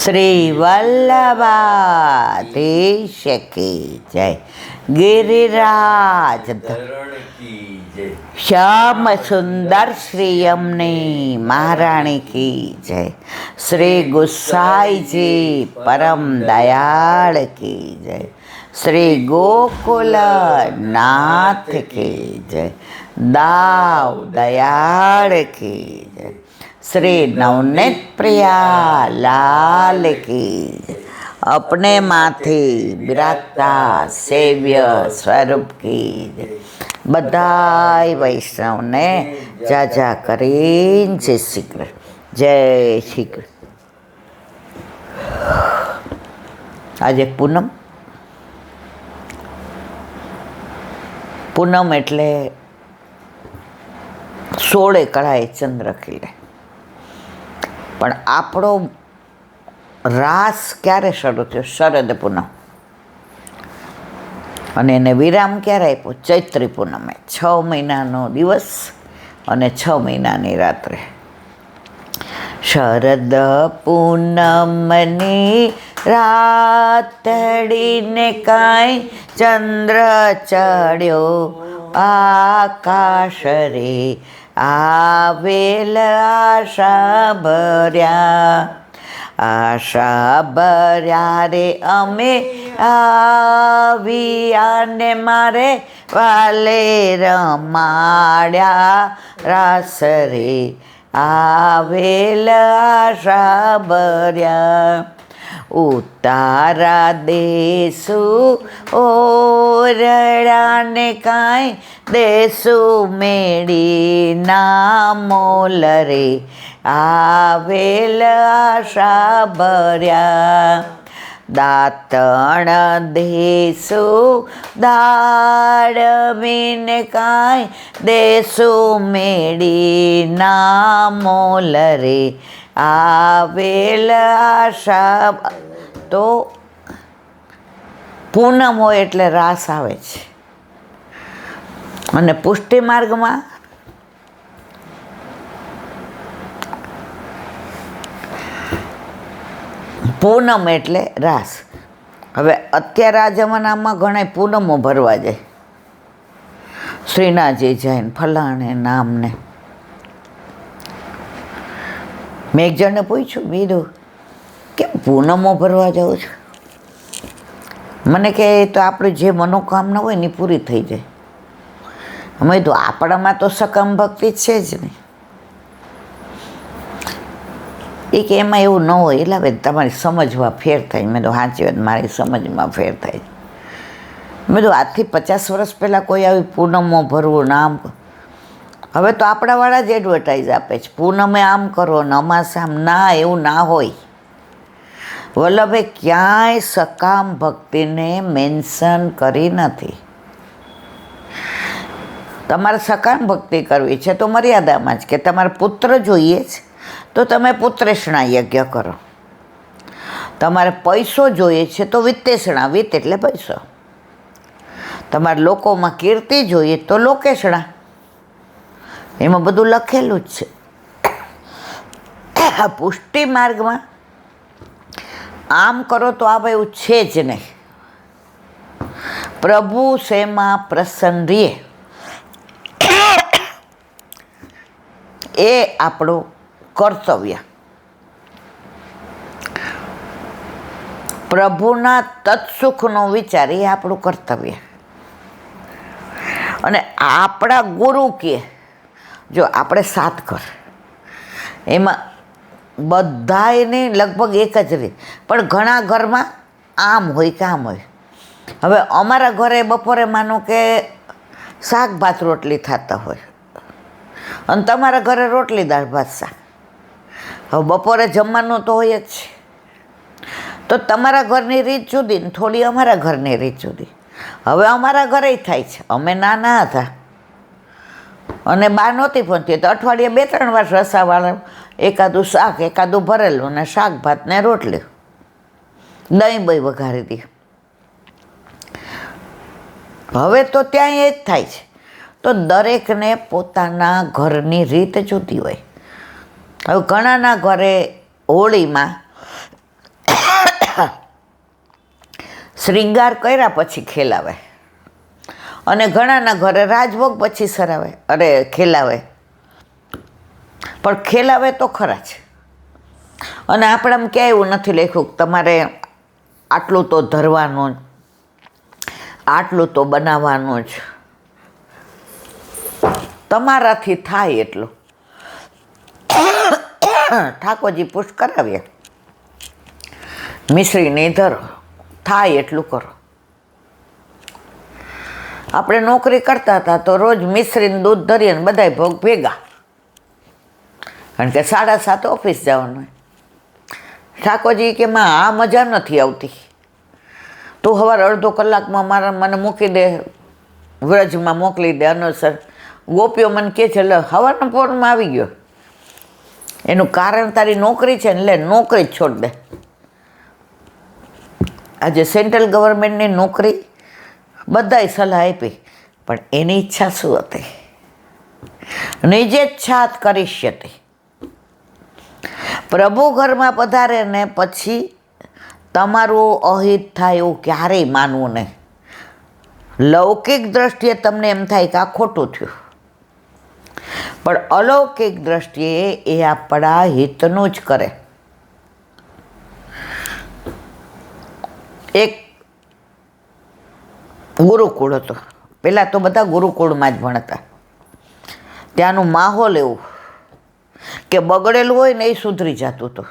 શ્રી વલ્લભાધીશ કી જય. ગિરિરાજ શ્યામ સુંદર શ્રી યમની મહારાણી કી જય. શ્રી ગુસાઈજી પરમ દયાળ કી જય. શ્રી ગોકુલ નાથ કી જય. દાવ દયાળ કી જય. શ્રી નવनीत પ્રિયા લાલ કી જય. अपने माथी બિરાજતા સેવ્ય સ્વરૂપ કી જય. બધાય વૈષ્ણવને જાજા કરીને જય શ્રી કૃષ્ણ. જય શ્રી કૃષ્ણ. આજે પૂનમ. પૂનમ એટલે 16 કળાએ ચંદ્ર ખીલે. પણ આપણો રાસ ક્યારે શરૂ થયો? શરદ પૂનમ. અને એને વિરામ ક્યારે આપ્યો? ચૈત્રી પૂનમે. 6 મહિનાનો દિવસ અને 6 મહિનાની રાત્રે. શરદ પૂનમની રાતડીને કાંઈ ચંદ્ર ચડ્યો આકાશ રે, આવેલ આશા ભર્યા. આશા ભર્યા રે અમે આવ્યા ને મારે વાલે રમાડ્યા રાસ રે, આવેલ આશા ભર્યા. ઉતારા દેશું ઓરડાને કાંઈ દેશું મેળી ના મોલ રે, આવેલ આશા ભર્યા. દાંતણ દેશું દાળવીને કાંઈ દેશું મેળી ના મોલ રે, આવેલ આશા. તો પૂનમ હોય એટલે રાસ આવે છે. અને પુષ્ટિ માર્ગમાં પૂનમ એટલે રાસ. હવે અત્યારે આ જમાનામાં ઘણા પૂનમો ભરવા જાય. શ્રીનાથજી જાય ને ફલાણે નામને. મેં એક જણને પૂછ્યું, બીજું કેમ પૂનમો ભરવા જાઉં છું? મને કહે તો આપણે જે મનોકામના હોય ને એ પૂરી થઈ જાય. અમે તો આપણામાં તો સકામ ભક્તિ છે જ નહીં. એ કે એમાં એવું ન હોય. એટલે હવે તમારી સમજમાં ફેર થાય. મેં તો સાચી વાત, મારી સમજમાં ફેર થાય. મેં તો આજથી 50 વર્ષ પહેલાં કોઈ આવી પૂનમો ભરવું નામ. હવે તો આપણાવાળા જ એડવર્ટાઈઝ આપે છે, પૂનમે આમ કરો ને અમાસે આમ. ના, એવું ના હોય. વલ્લભે ક્યાંય સકામ ભક્તિને મેન્શન કરી નથી. તમારે સકામ ભક્તિ કરવી છે તો મર્યાદામાં જ. કે તમારે પુત્ર જોઈએ છે તો તમે પુત્રેષણા યજ્ઞ કરો. તમારે પૈસો જોઈએ છે તો વિત્તેષણા. વિત્ત એટલે પૈસો. તમારે લોકોમાં કીર્તિ જોઈએ તો લોકેષણા. એમાં બધું લખેલું જ છે. પુષ્ટિ માર્ગમાં આમ કરો તો આ એવું છે જ નહીં. પ્રભુ શેમાં પ્રસન્ન રહે એ આપણું કર્તવ્ય. પ્રભુના તત્સુખનો વિચાર એ આપણું કર્તવ્ય. અને આપણા ગુરુ કહે, જો આપણે 7 ઘર, એમાં બધાને લગભગ એક જ રીત, પણ ઘણા ઘરમાં આમ હોય કે આમ હોય. હવે અમારા ઘરે બપોરે માનો કે શાક ભાત રોટલી થતા હોય અને તમારા ઘરે રોટલી દાળ ભાત શાક. હવે બપોરે જમવાનું તો હોય જ છે. તો તમારા ઘરની રીત જુદી ને થોડી અમારા ઘરની રીત જુદી. હવે અમારા ઘરે થાય છે. અમે નાના હતા અને બા નહોતી પહોંચતી તો અઠવાડિયે 2-3 વાર રસાવાળા એકાદું શાક, એકાદું ભરેલું ને શાક ભાત ને રોટલી, દહીં બહીં વઘારી દી. હવે તો ત્યાં એ જ થાય છે. તો દરેકને પોતાના ઘરની રીત જુદી હોય. હવે ઘણાના ઘરે હોળીમાં શ્રીંગાર કર્યા પછી ખેલાવે, અને ઘણાના ઘરે રાજભોગ પછી સરાવે, અરે ખેલાવે, પણ ખેલાવે તો ખરા જ. અને આપણામાં ક્યાંય એવું નથી લખ્યું કે તમારે આટલું તો ધરવાનું જ, આટલું તો બનાવવાનું જ. તમારાથી થાય એટલું. ઠાકોરજી પુષ્ટ કરાવીએ, મિશ્રી નહીં ધરો, થાય એટલું કરો. આપણે નોકરી કરતા હતા તો રોજ મિશ્રીને દૂધ ધરીએ ને બધાય ભોગ ભેગા, કારણ કે 7:30 ઓફિસ જવાનું. ઠાકોરજી કે માં આ મજા નથી આવતી, તું સવારે અડધો કલાકમાં મને મૂકી દે, વ્રજમાં મોકલી દે. અનુસર ગોપીઓ મને કહે છે, એટલે સવારના પોરમાં આવી ગયો. એનું કારણ તારી નોકરી છે ને, એટલે નોકરી જ છોડ દે. આજે સેન્ટ્રલ ગવર્મેન્ટની નોકરી બધાય સલાહ આપી, પણ એની ઈચ્છા શું હતી? નિજેચ્છાત કરિષ્યતિ. પ્રભુ ઘરમાં પધારે ને પછી તમારું અહિત થાય એવું ક્યારેય માનવું નહીં. લૌકિક દ્રષ્ટિએ તમને એમ થાય કે આ ખોટું થયું, પણ અલૌકિક દ્રષ્ટિએ એ આપણા હિતનું જ કરે. એક ગુરુકુળ હતો, પહેલાં તો બધા ગુરુકુળમાં જ ભણતા. ત્યાંનું માહોલ એવું કે બગડેલું હોય ને એ સુધરી જતું હતું.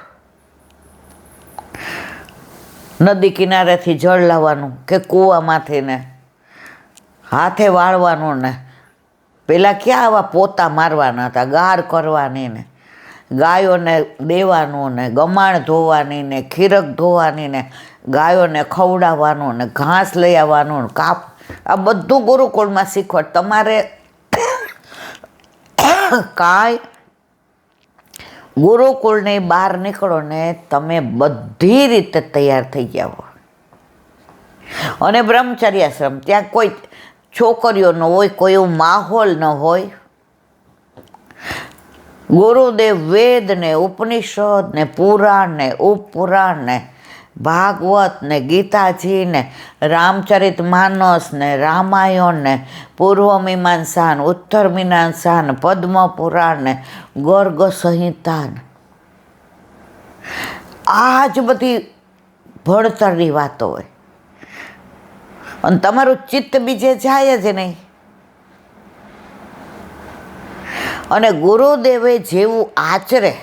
નદી કિનારેથી જળ લાવવાનું કે કૂવામાંથી ને હાથે વાળવાનું ને, પહેલાં ક્યાં આવા પોતા મારવાના હતા, ગાર કરવાની ને, ગાયોને દેવાનું ને, ગમાણ ધોવાની ને, ખીરક ધોવાની ને, ગાયોને ખવડાવવાનું ને, ઘાસ લઈ આવવાનું ને, આ બધું ગુરુકુળમાં શીખવાડ. તમારે કાંઈ ગુરુકુળની બહાર નીકળો ને તમે બધી રીતે તૈયાર થઈ ગયા હો. અને બ્રહ્મચર્યાશ્રમ, ત્યાં કોઈ છોકરીઓ ન હોય, કોઈ એવું માહોલ ન હોય. ગુરુદેવ વેદ ને ઉપનિષદ ને પુરાણ ને ઉપપુરાણ ને ભાગવત ને ગીતાજી ને રામચરિત માનસ ને રામાયણ ને પૂર્વ મીમાંસા ને ઉત્તર મીમાંસા ને પદ્મ પુરાણ ને ગર્ગ સંહિતા ને, આ જ બધી ભણતરની વાતો હોય. અને તમારું ચિત્ત બીજે જાય જ નહીં. અને ગુરુદેવે જેવું આચરે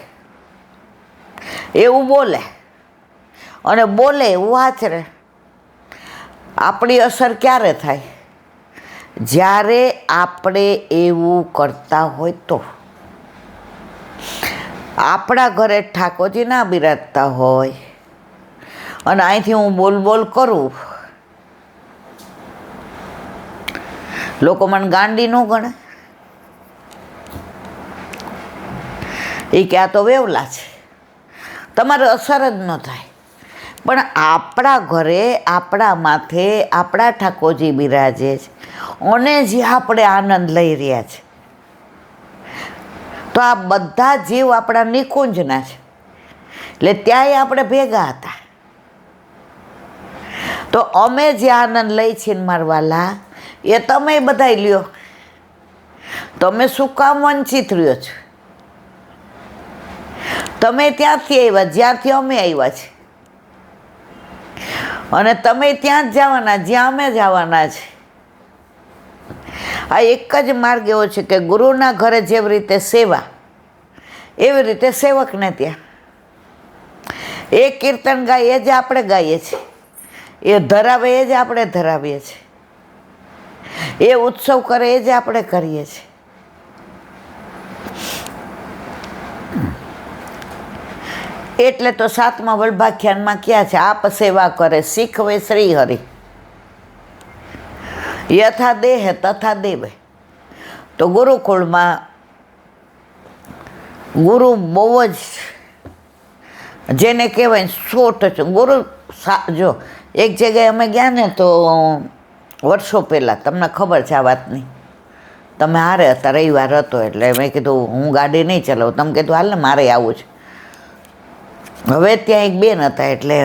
એવું બોલે, અને બોલે એવું આચરે. આપણી અસર ક્યારે થાય? જ્યારે આપણે એવું કરતા હોય તો. આપણા ઘરે ઠાકોરજી ના બિરાજતા હોય અને અહીંથી હું બોલ કરું, લોકો મને ગાંડી ન ગણે. એ કે આ તો વેવલા છે, તમારે અસર જ ન થાય. પણ આપણા ઘરે આપણા માથે આપણા ઠાકોરજી બિરાજે છે અને જે આપણે આનંદ લઈ રહ્યા છે, તો આ બધા જીવ આપણા નિકુંજના છે. એટલે ત્યાંય આપણે ભેગા હતા. તો અમે જે આનંદ લઈ છીએ મારવાલા, એ તમે બધા લ્યો. તમે શું કામ વંચિત રહ્યો છો? તમે ત્યાંથી આવ્યા જ્યાંથી અમે આવ્યા છીએ, અને તમે ત્યાં જ જવાના જ્યાં અમે જવાના છે. આ એક જ માર્ગ એવો છે કે ગુરુના ઘરે જેવી રીતે સેવા, એવી રીતે સેવકને ત્યાં. એ કીર્તન ગાય એ જ આપણે ગાઈએ છીએ, એ ધરાવે એ જ આપણે ધરાવીએ છીએ, એ ઉત્સવ કરે એ જ આપણે કરીએ છીએ. એટલે તો 7મા વલ્ભાખ્યાનમાં ક્યાં છે? આપ સેવા કરે શીખવે શ્રી હરિ, યથા દેહ તથા દેવે. તો ગુરુકુળમાં ગુરુ બહુ જ જેને કહેવાય શોર્ટ છે. ગુરુ જો એક જગ્યાએ અમે ગયા ને તો વર્ષો પહેલાં, તમને ખબર છે આ વાતની, તમે હારે હતા, રવિવાર હતો એટલે મેં કીધું હું ગાડી નહીં ચલાવું, તમે કીધું હાલ ને મારે આવું છે. હવે ત્યાં એક બેન હતા એટલે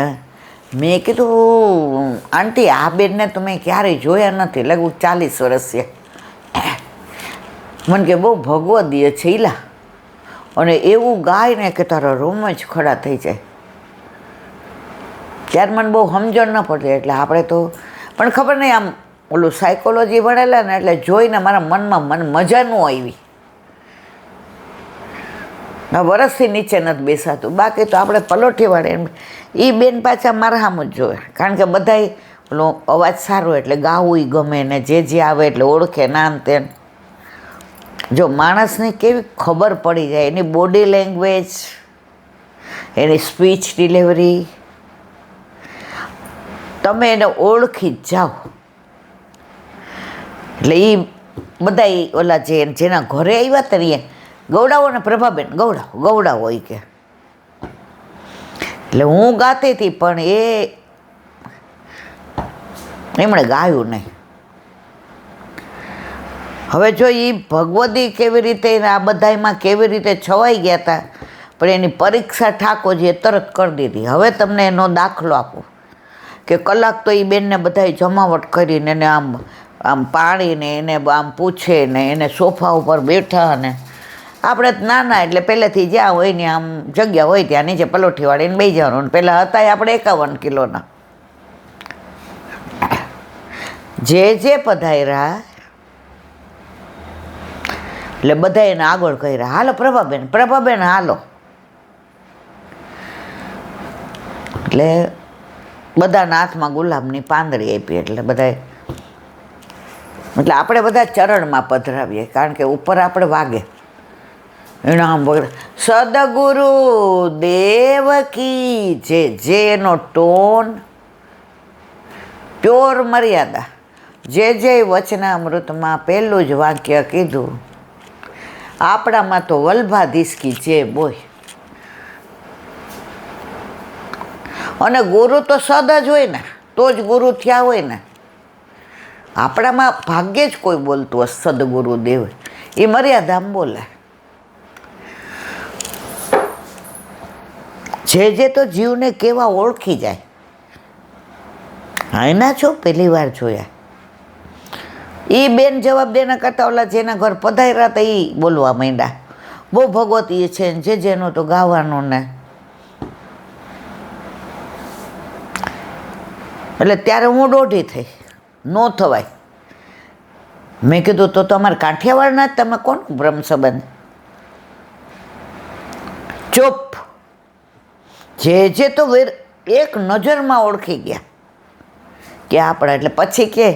મેં કીધું આંટી આ બેનને તો મેં ક્યારેય જોયા નથી, લગભગ 40 વર્ષ છે. મને કે બહુ ભગવદીય છે ઈલા, અને એવું ગાય ને કે તારા રૂમ જ ખડા થઈ જાય. ત્યારે મને બહુ સમજણ ન પડતી, એટલે આપણે તો પણ ખબર નહીં, આમ ઓલું સાયકોલોજી ભણેલા ને એટલે જોઈને મારા મનમાં મજા ન આવી. વરસથી નીચે નથી બેસાતું, બાકી તો આપણે પલોઠી વાળે એ બેન પાછા મારા સામ જ જોવે, કારણ કે બધાય ઓલો અવાજ સારો એટલે ગાવું ગમે ને જે આવે એટલે ઓળખે નામ તેમ. જો માણસને કેવી ખબર પડી જાય, એની બોડી લેંગ્વેજ, એની સ્પીચ ડિલિવરી, તમે એને ઓળખી જ જાઓ. એટલે એ બધા ઓલા જેના ઘરે આવ્યા હતા ને ગૌડાવો ને પ્રભાબેન ગૌડાવો એ કે, એટલે હું ગાતી હતી પણ એમણે ગાયું નહીં. હવે જો એ ભગવદી કેવી રીતે આ બધામાં કેવી રીતે છવાઈ ગયા હતા, પણ એની પરીક્ષા ઠાકોરજીએ તરત કરી દીધી. હવે તમને એનો દાખલો આપું કે કલાક તો એ બેનને બધા જમાવટ કરીને એને આમ પાણીને એને આમ પૂછે ને એને સોફા ઉપર બેઠા, ને આપણે નાના એટલે પહેલેથી જ્યાં હોય ને આમ જગ્યા હોય ત્યાં નીચે પલોઠી વાળીને બેસી જવાનું. પહેલાં હતા આપણે 51 કિલોના. જે પધાર્યા એટલે બધા એને આગળ કર્યા, હાલો પ્રભાબેન હાલો. એટલે બધાના હાથમાં ગુલાબની પાંદડી આપી, એટલે બધા એટલે આપણે બધા ચરણમાં પધરાવીએ, કારણ કે ઉપર આપણે વાગે એનામ વગેરે. સદગુરુ દેવ કી જે એનો ટોન પ્યોર મર્યાદા. જે વચનામૃતમાં પહેલું જ વાક્ય કીધું, આપણામાં તો વલ્ભાધીશ કી જે બોય. અને ગુરુ તો સદ જ હોય ને, તો જ ગુરુ થયા હોય ને. આપણામાં ભાગ્યે જ કોઈ બોલતું હોય સદગુરુ દેવ, એ મર્યાદામાં બોલે. જે તો જીવને કેવા ઓળખી જાય. હા એના છો પહેલી વાર જોયા. એ બેન જવાબ દેના કરતાં ઓલા જેના ઘર પધાર્યા હતા એ બોલવા માંડ્યા, બહુ ભગવતી છે ને જેનું તો ગાવાનું ને. એટલે ત્યારે હું દોઢી થઈ, નો થવાય. મેં કીધું તો તમારે કાઠિયાવાડના જ તમે કોણ બ્રહ્મ સંબંધ? ચૂપ. જે તો એક નજરમાં ઓળખી ગયા કે આપણા. એટલે પછી કે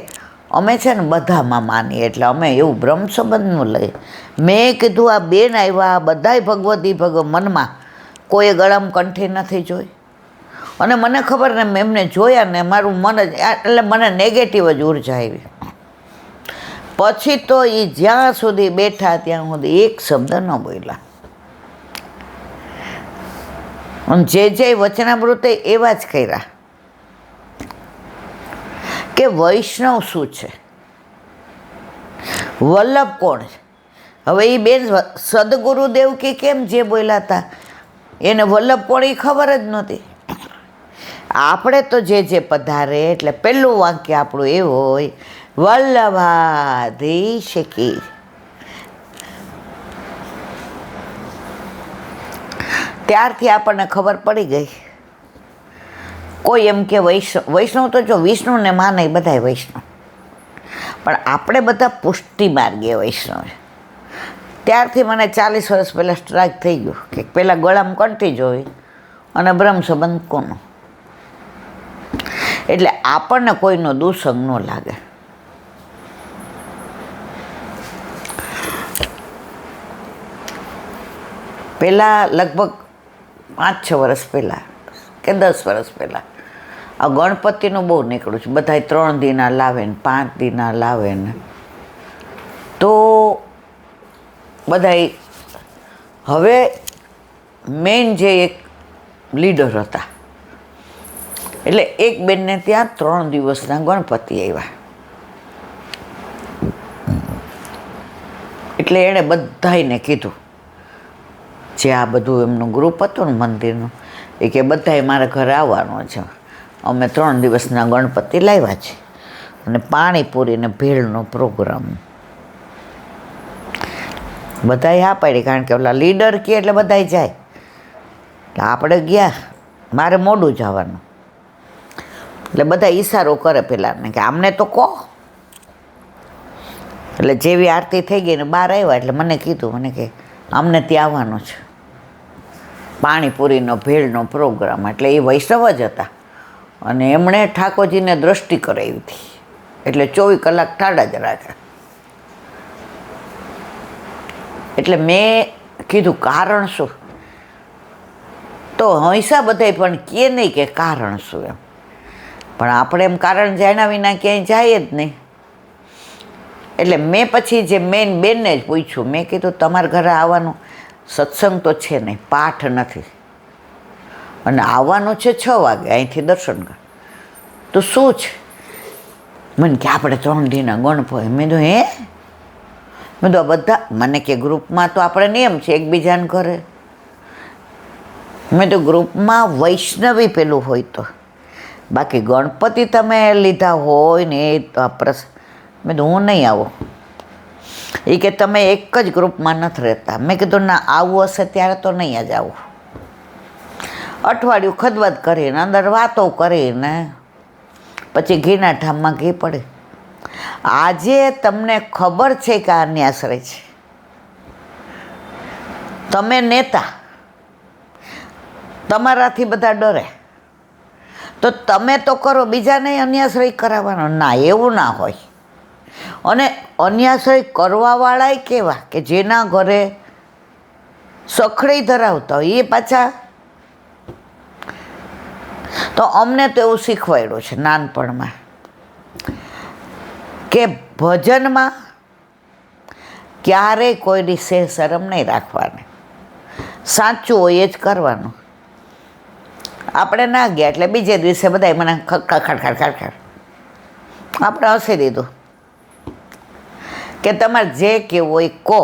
અમે છે ને બધામાં માનીએ, એટલે અમે એવું બ્રહ્મ સંબંધનું લઈએ. મેં કીધું આ બેન આવ્યા, બધાય ભગવતી મનમાં, કોઈએ ગળામાં કંઠી નથી જોઈ. અને મને ખબર ને મેં એમને જોયા ને મારું મન જ એટલે મને નેગેટિવ જ ઉર્જા આવી. પછી તો એ જ્યાં સુધી બેઠા ત્યાં સુધી એક શબ્દ ન બોલ્યા. અને જે વચનામૃતે એવા જ કર્યા કે વૈષ્ણવ શું છે, વલ્લભ કોણ છે. હવે એ બેન સદગુરુદેવ કે કેમ જે બોલ્યા હતા એને વલ્લભ કોણ એ ખબર જ નહોતી. આપણે તો જે પધારે એટલે પહેલું વાક્ય આપણું એવું હોય, વલ્લભાધીશ કી. ત્યારથી આપણને ખબર પડી ગઈ. કોઈ એમ કે વૈષ્ણવ તો જો વિષ્ણુને માને બધાય વૈષ્ણવ, પણ આપણે બધા પુષ્ટિ માર્ગીય વૈષ્ણવ. ત્યારથી મને 40 વર્ષ પહેલાં સ્ટ્રાઇક થઈ ગયું કે પહેલાં ગળામાં કંઠી જોઈ અને બ્રહ્મ સંબંધ કોનો. એટલે આપણને કોઈનો દુસંગ ન લાગે. પહેલાં લગભગ 5-6 વર્ષ પહેલાં કે 10 વર્ષ પહેલાં આ ગણપતિનું બહુ નીકળ્યું છે. બધાય 3 દીના લાવે ને 5 દીના લાવે ને, તો બધાય હવે મેઇન જે એક લીડર હતા, એટલે એક બેનને ત્યાં 3 દિવસના ગણપતિ આવ્યા. એટલે એણે બધાયને કીધું, જે આ બધું એમનું ગ્રુપ હતું ને મંદિરનું, એ કે બધાએ મારા ઘરે આવવાનું છે. અમે 3 દિવસના ગણપતિ લાવ્યા છે અને પાણીપુરી ને ભેળનો પ્રોગ્રામ. બધાએ હા પાડી, કારણ કે ઓલા લીડર કહે એટલે બધાય જાય. એટલે આપણે ગયા, મારે મોડું જવાનું, એટલે બધા ઈશારો કરે પેલાને કે આમને તો કહો. એટલે જેવી આરતી થઈ ગઈ ને બહાર આવ્યા એટલે મને કીધું, મને કે અમને ત્યાં આવવાનું છે, પાણીપુરીનો ભેળનો પ્રોગ્રામ. એટલે એ વૈષ્ણવ જ હતા અને એમણે ઠાકોરજીને દ્રષ્ટિ કરાવી હતી, એટલે 24 કલાક ટાળા જ રાખ્યા. એટલે મેં કીધું કારણ શું? તો હંસા બધાય પણ કહે નહીં કે કારણ શું એમ, પણ આપણે એમ કારણ જાણ્યા વિના ક્યાંય જાય જ નહીં. એટલે મેં પછી જે મેન બેનને જ પૂછ્યું, મેં કીધું તમારા ઘરે આવવાનું, સત્સંગ તો છે નહીં, પાઠ નથી, અને આવવાનું છે 6 વાગે અહીંથી દર્શન કર, તો શું છે? મને કે આપણે 3 દીના ગણપતિ. મેં તો હે? મેં તો બધા, મને કે ગ્રુપમાં તો આપણે નિયમ છે એકબીજાને ઘરે. મેં તો ગ્રુપમાં વૈષ્ણવી પેલું હોય તો, બાકી ગણપતિ તમે લીધા હોય ને એ મેં તો હું નહીં આવું. એ કે તમે એક જ ગ્રુપમાં નથી રહેતા. મેં કીધું ના, આવું હશે ત્યારે તો નહીં જ આવું. અઠવાડિયું ખદવદ કરીને અંદર વાતો કરીને પછી ઘીના ઠામમાં ઘી પડે. આજે તમને ખબર છે કે આ અન્યાશ્રય છે, તમે નેતા, તમારાથી બધા ડરે, તો તમે તો કરો, બીજાને અન્યાશ્રય કરાવવાનો ના, એવું ના હોય. અને અન્યાશ્રય કરવાવાળાય કેવા કે જેના ઘરે સખડી ધરાવતા હોય એ પાછા. તો અમને તો એવું શીખવાડ્યું છે નાનપણમાં કે ભજનમાં ક્યારેય કોઈની શરમ નહીં રાખવાની, સાચું હોય એ જ કરવાનું. આપણે ના ગયા એટલે બીજે દિવસે બધા મને ખડખડ આપણે હસી દીધું કે તમારે જે કહેવું હોય કહો,